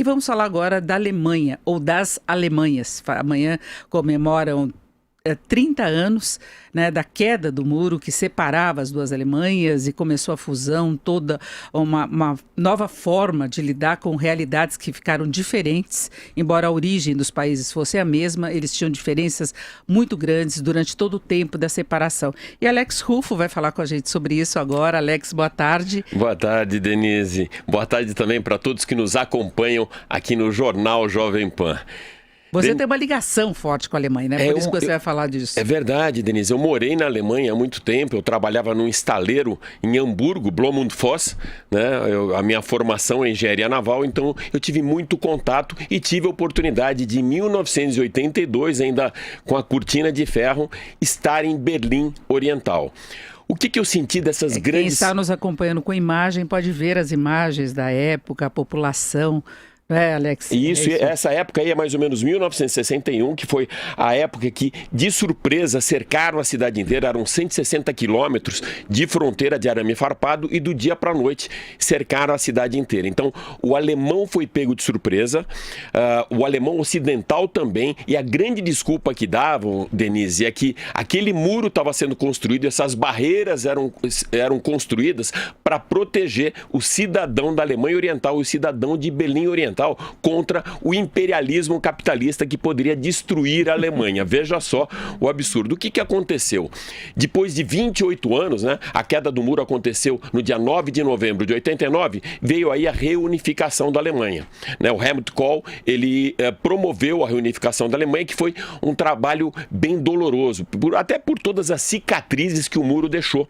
E vamos falar agora da Alemanha, ou das Alemanhas. Amanhã comemoram 30 anos, né, da queda do muro que separava as duas Alemanhas e começou a fusão, toda uma nova forma de lidar com realidades que ficaram diferentes, embora a origem dos países fosse a mesma, eles tinham diferenças muito grandes durante todo o tempo da separação. E Alex Ruffo vai falar com a gente sobre isso agora. Alex, boa tarde. Boa tarde, Denise. Boa tarde também para todos que nos acompanham aqui no Jornal Jovem Pan. Você tem uma ligação forte com a Alemanha, né? Por isso que você vai falar disso. É verdade, Denise. Eu morei na Alemanha há muito tempo. Eu trabalhava num estaleiro em Hamburgo, Bloemfontein, né? A minha formação é engenharia naval, então eu tive muito contato e tive a oportunidade de, em 1982, ainda com a cortina de ferro, estar em Berlim Oriental. O que eu senti dessas grandes... Quem está nos acompanhando com imagem pode ver as imagens da época, a população... Alex? Isso, essa época aí é mais ou menos 1961, que foi a época que, de surpresa, cercaram a cidade inteira. Eram 160 quilômetros de fronteira de arame farpado e do dia para a noite cercaram a cidade inteira. Então, o alemão foi pego de surpresa, o alemão ocidental também, e a grande desculpa que davam, Denise, é que aquele muro estava sendo construído, essas barreiras eram construídas para proteger o cidadão da Alemanha Oriental, o cidadão de Berlim Oriental, contra o imperialismo capitalista que poderia destruir a Alemanha. Veja só o absurdo. O que aconteceu? Depois de 28 anos, né, a queda do muro aconteceu no dia 9 de novembro de 89, veio aí a reunificação da Alemanha. Né, o Helmut Kohl, ele promoveu a reunificação da Alemanha, que foi um trabalho bem doloroso, até por todas as cicatrizes que o muro deixou.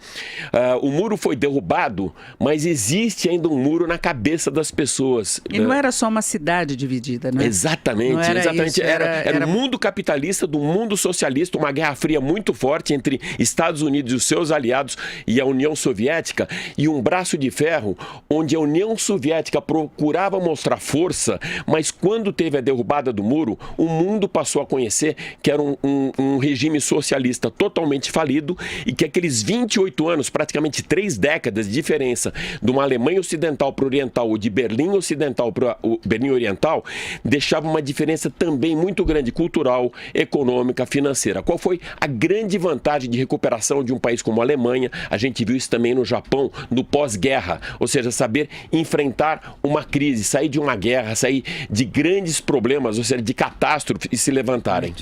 O muro foi derrubado, mas existe ainda um muro na cabeça das pessoas. E não era só uma cidade dividida, né? Exatamente, era o mundo capitalista do mundo socialista, uma guerra fria muito forte entre Estados Unidos e os seus aliados e a União Soviética, e um braço de ferro onde a União Soviética procurava mostrar força, mas quando teve a derrubada do muro, o mundo passou a conhecer que era um regime socialista totalmente falido e que aqueles 28 anos, praticamente 3 décadas de diferença de uma Alemanha Ocidental para Oriental ou de Berlim Ocidental para Berlim Oriental, deixava uma diferença também muito grande, cultural, econômica, financeira. Qual foi a grande vantagem de recuperação de um país como a Alemanha? A gente viu isso também no Japão, no pós-guerra, ou seja, saber enfrentar uma crise, sair de uma guerra, sair de grandes problemas, ou seja, de catástrofe e se levantarem.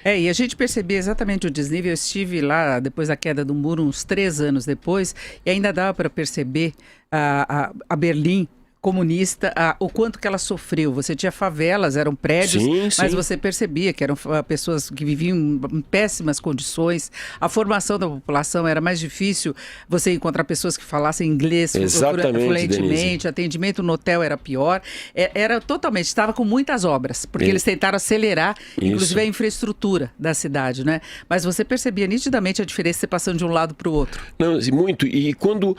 E a gente percebia exatamente o desnível. Eu estive lá depois da queda do muro, uns 3 anos depois, e ainda dava para perceber a Berlim comunista, o quanto que ela sofreu. Você tinha favelas, eram prédios, mas você percebia que eram pessoas que viviam em péssimas condições. A formação da população era mais difícil, você encontrar pessoas que falassem inglês fluentemente, Denise. Atendimento no hotel era pior. Era totalmente, estava com muitas obras, porque eles tentaram acelerar, inclusive a infraestrutura da cidade, né? Mas você percebia nitidamente a diferença passando de um lado para o outro. Não, muito. E quando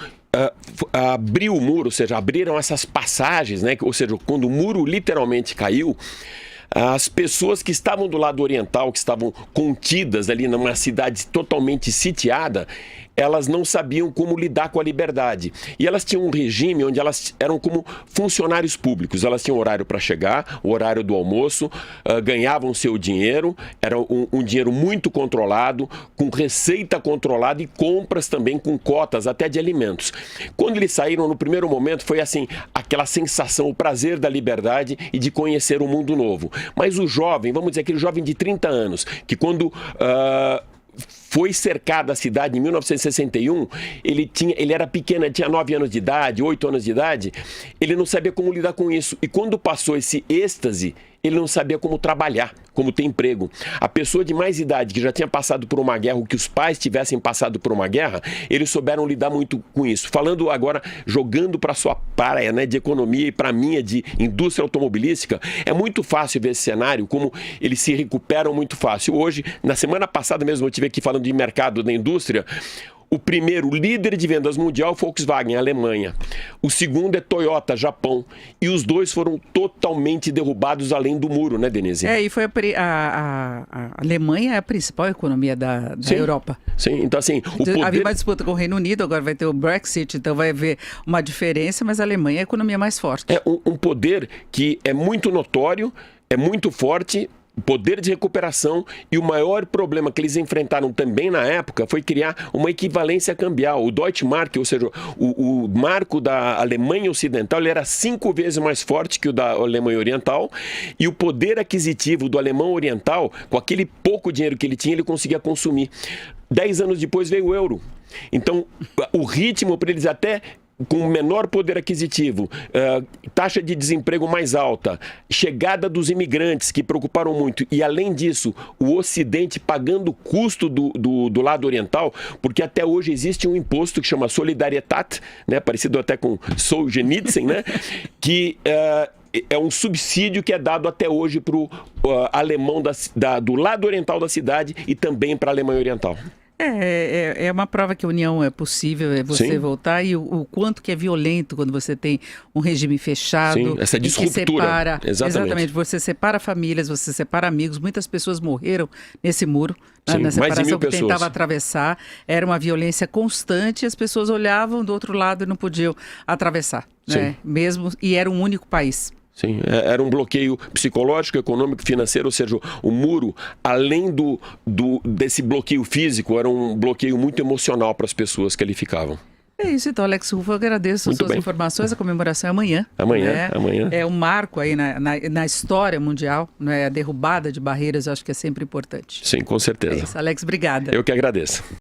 abriu o muro, ou seja, abriram essas passagens, né? Ou seja, quando o muro literalmente caiu, as pessoas que estavam do lado oriental, que estavam contidas ali numa cidade totalmente sitiada, elas não sabiam como lidar com a liberdade. E elas tinham um regime onde elas eram como funcionários públicos. Elas tinham horário para chegar, o horário do almoço, ganhavam seu dinheiro, era um dinheiro muito controlado, com receita controlada e compras também com cotas até de alimentos. Quando eles saíram, no primeiro momento, foi assim, aquela sensação, o prazer da liberdade e de conhecer um mundo novo. Mas o jovem, vamos dizer, aquele jovem de 30 anos, que quando foi cercada a cidade em 1961, ele era pequeno, ele tinha 9 anos de idade, 8 anos de idade, ele não sabia como lidar com isso. E quando passou esse êxtase, ele não sabia como trabalhar, como ter emprego. A pessoa de mais idade, que já tinha passado por uma guerra, ou que os pais tivessem passado por uma guerra, eles souberam lidar muito com isso. Falando agora, jogando para a sua praia, né, de economia e para a minha de indústria automobilística, é muito fácil ver esse cenário, como eles se recuperam muito fácil. Hoje, na semana passada mesmo, eu estive aqui falando de mercado da indústria. O primeiro líder de vendas mundial, Volkswagen, Alemanha. O segundo é Toyota, Japão. E os dois foram totalmente derrubados além do muro, né, Denise? E foi a Alemanha é a principal economia da Europa. Sim, então assim... Havia uma disputa com o Reino Unido, agora vai ter o Brexit, então vai haver uma diferença, mas a Alemanha é a economia mais forte. É um poder que é muito notório, é muito forte, poder de recuperação, e o maior problema que eles enfrentaram também na época foi criar uma equivalência cambial. O Deutsche Mark, ou seja, o marco da Alemanha Ocidental, ele era 5 vezes mais forte que o da Alemanha Oriental, e o poder aquisitivo do alemão oriental, com aquele pouco dinheiro que ele tinha, ele conseguia consumir. 10 anos depois veio o euro. Então, o ritmo para eles até... com menor poder aquisitivo, taxa de desemprego mais alta, chegada dos imigrantes que preocuparam muito, e além disso, o Ocidente pagando o custo do lado oriental, porque até hoje existe um imposto que chama Solidaritat, né, parecido até com Solzhenitsyn, né, que é um subsídio que é dado até hoje para o alemão do lado oriental da cidade e também para a Alemanha Oriental. É uma prova que a união é possível, é você voltar, e o quanto que é violento quando você tem um regime fechado. Sim, essa disruptura. Separa, exatamente, você separa famílias, você separa amigos. Muitas pessoas morreram nesse muro, na separação que tentava atravessar. Era uma violência constante, as pessoas olhavam do outro lado e não podiam atravessar, né? Mesmo, e era um único país. Sim, era um bloqueio psicológico, econômico, financeiro, ou seja, o muro, além desse bloqueio físico, era um bloqueio muito emocional para as pessoas que ali ficavam. É isso, então, Alex Ruffo, eu agradeço as suas informações. A comemoração é amanhã. Amanhã. É um marco aí na história mundial, né? A derrubada de barreiras, eu acho que é sempre importante. Sim, com certeza. É isso, Alex, obrigada. Eu que agradeço.